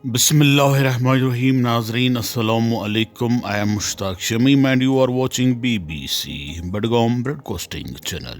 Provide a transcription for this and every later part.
Bismillahirrahmanirrahim. Nazreen, Assalamu alaikum. I am Mushtaq Shamim and you are watching BBC Badgaum Broadcasting Channel.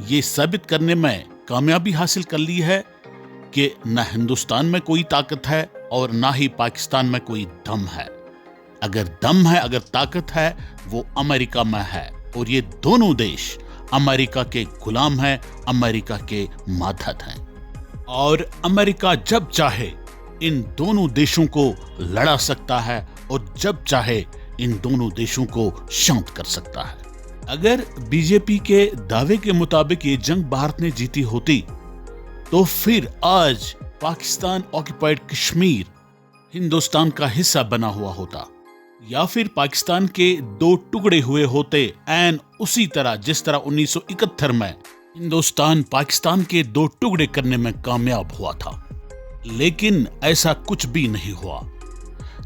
یہ ثابت کرنے میں کامیابی حاصل کر لی ہے کہ نہ ہندوستان میں کوئی طاقت ہے اور نہ ہی پاکستان میں کوئی دم ہے۔ اگر دم ہے، اگر طاقت ہے، وہ امریکہ میں ہے، اور یہ دونوں دیش امریکہ کے غلام ہیں، امریکہ کے ماتحت ہیں، اور امریکہ جب چاہے ان دونوں دیشوں کو لڑا سکتا ہے اور جب چاہے ان دونوں دیشوں کو شانت کر سکتا ہے۔ اگر بی جے پی کے دعوے کے مطابق یہ جنگ بھارت نے جیتی ہوتی تو پھر آج پاکستان آکوپائیڈ کشمیر ہندوستان کا حصہ بنا ہوا ہوتا، یا پھر پاکستان کے 2 ٹکڑے ہوئے ہوتے، عین اسی طرح جس طرح 1971 میں ہندوستان پاکستان کے 2 ٹکڑے کرنے میں کامیاب ہوا تھا۔ لیکن ایسا کچھ بھی نہیں ہوا،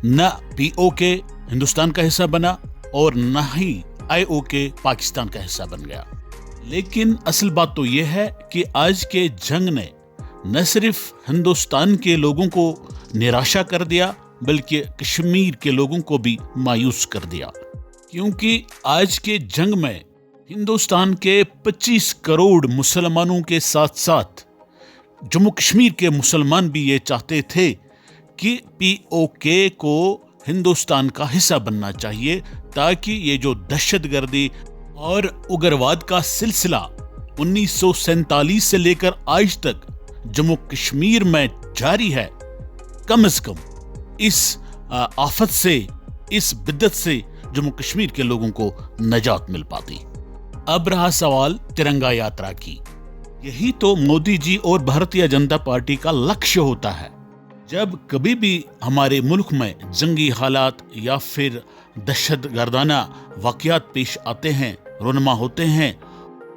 نہ پی او کے ہندوستان کا حصہ بنا اور نہ ہی آئی او کے پاکستان کا حصہ بن گیا۔ لیکن اصل بات تو یہ ہے کہ آج کے جنگ نے نہ صرف ہندوستان کے لوگوں کو نراشا کر دیا بلکہ کشمیر کے لوگوں کو بھی مایوس کر دیا، کیونکہ آج کے جنگ میں ہندوستان کے 25 کروڑ مسلمانوں کے ساتھ ساتھ جموں کشمیر کے مسلمان بھی یہ چاہتے تھے کہ پی او کے کو ہندوستان کا حصہ بننا چاہیے، تاکہ یہ جو دہشت گردی اور اگرواد کا سلسلہ 1947 سے لے کر آج تک جموں کشمیر میں جاری ہے، کم از کم اس آفت سے، اس بدعت سے جموں کشمیر کے لوگوں کو نجات مل پاتی۔ اب رہا سوال ترنگا یاترا کی۔ یہی تو مودی جی اور بھارتیہ جنتا پارٹی کا لکشیہ ہوتا ہے۔ جب کبھی بھی ہمارے ملک میں جنگی حالات یا پھر دہشت گردانہ واقعات پیش آتے ہیں، رونما ہوتے ہیں،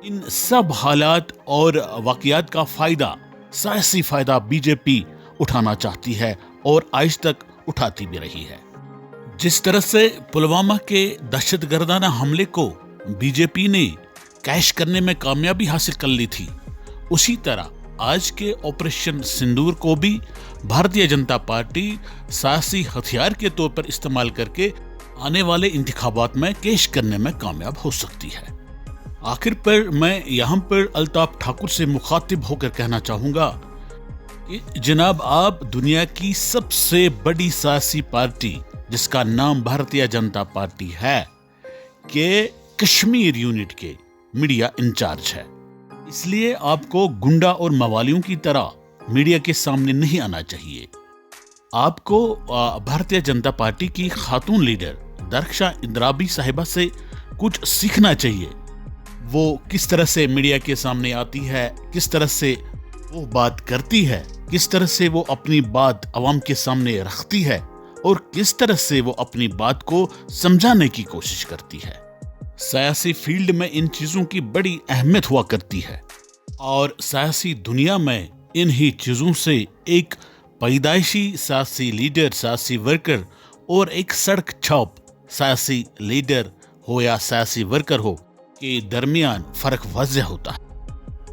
ان سب حالات اور واقعات کا فائدہ، سیاسی فائدہ بی جے پی اٹھانا چاہتی ہے اور آج تک اٹھاتی بھی رہی ہے۔ جس طرح سے پلوامہ کے دہشت گردانہ حملے کو بی جے پی نے کیش کرنے میں کامیابی حاصل کر لی تھی، اسی طرح آج کے آپریشن سندور کو بھی بھارتیہ جنتا پارٹی سیاسی ہتھیار کے طور پر استعمال کر کے آنے والے انتخابات میں کیش کرنے میں کامیاب ہو سکتی ہے۔ آخر پر میں یہاں پر الطاف ٹھاکر سے مخاطب ہو کر کہنا چاہوں گا کہ جناب، آپ دنیا کی سب سے بڑی سیاسی پارٹی جس کا نام بھارتیہ جنتا پارٹی ہے کہ کشمیر یونٹ کے میڈیا انچارج ہے، اس لیے آپ کو گنڈا اور موالیوں کی طرح میڈیا کے سامنے نہیں آنا چاہیے۔ آپ کو بھارتیہ جنتا پارٹی کی خاتون لیڈر درخشاں اندرابی صاحبہ سے کچھ سیکھنا چاہیے۔ وہ کس طرح سے میڈیا کے سامنے آتی ہے، کس طرح سے وہ بات کرتی ہے، کس طرح سے وہ اپنی بات عوام کے سامنے رکھتی ہے اور کس طرح سے وہ اپنی بات کو سمجھانے کی کوشش کرتی ہے۔ سیاسی فیلڈ میں ان چیزوں کی بڑی اہمیت ہوا کرتی ہے، اور سیاسی دنیا میں انہی چیزوں سے ایک پیدائشی سیاسی لیڈر، سیاسی ورکر اور ایک سڑک چھاپ سیاسی لیڈر ہو یا سیاسی ورکر ہو کے درمیان فرق واضح ہوتا ہے۔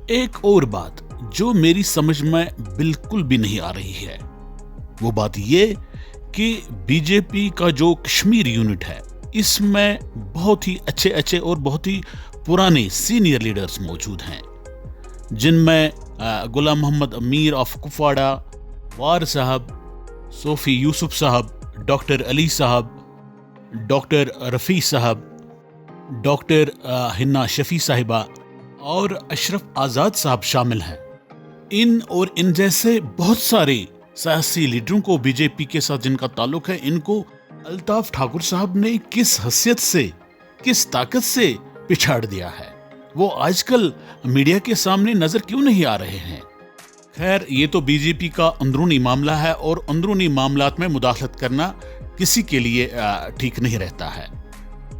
ایک اور بات جو میری سمجھ میں بالکل بھی نہیں آ رہی ہے، وہ بات یہ کہ بی جے پی کا جو کشمیر یونٹ ہے، اس میں بہت ہی اچھے اور بہت ہی پرانے سینئر لیڈرز موجود ہیں، جن میں غلام محمد امیر آف کپواڑہ، وار صاحب، صوفی یوسف صاحب، ڈاکٹر علی صاحب، ڈاکٹر رفیع صاحب، ڈاکٹر ہنا شفیع صاحبہ اور اشرف آزاد صاحب شامل ہیں۔ ان جیسے بہت سارے سیاسی لیڈروں کو بی جے پی کے ساتھ جن کا تعلق ہے، ان کو الطاف ٹھاکر صاحب نے کس حیثیت سے، کس طاقت سے پچھاڑ دیا ہے؟ وہ آج کل میڈیا کے سامنے نظر کیوں نہیں آ رہے ہیں؟ خیر، یہ تو بی جے پی کا اندرونی معاملہ ہے، اور اندرونی معاملات میں مداخلت کرنا کسی کے لیے ٹھیک نہیں رہتا ہے۔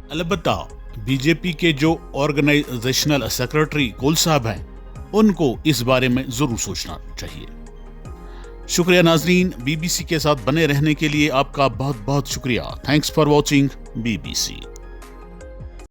البتہ بی جے پی کے جو آرگنائزیشنل سیکرٹری کول صاحب ہیں، ان کو اس بارے میں ضرور سوچنا چاہیے۔ شکریہ ناظرین، بی بی سی کے ساتھ بنے رہنے کے لیے آپ کا بہت بہت شکریہ۔ Thanks for watching B B C.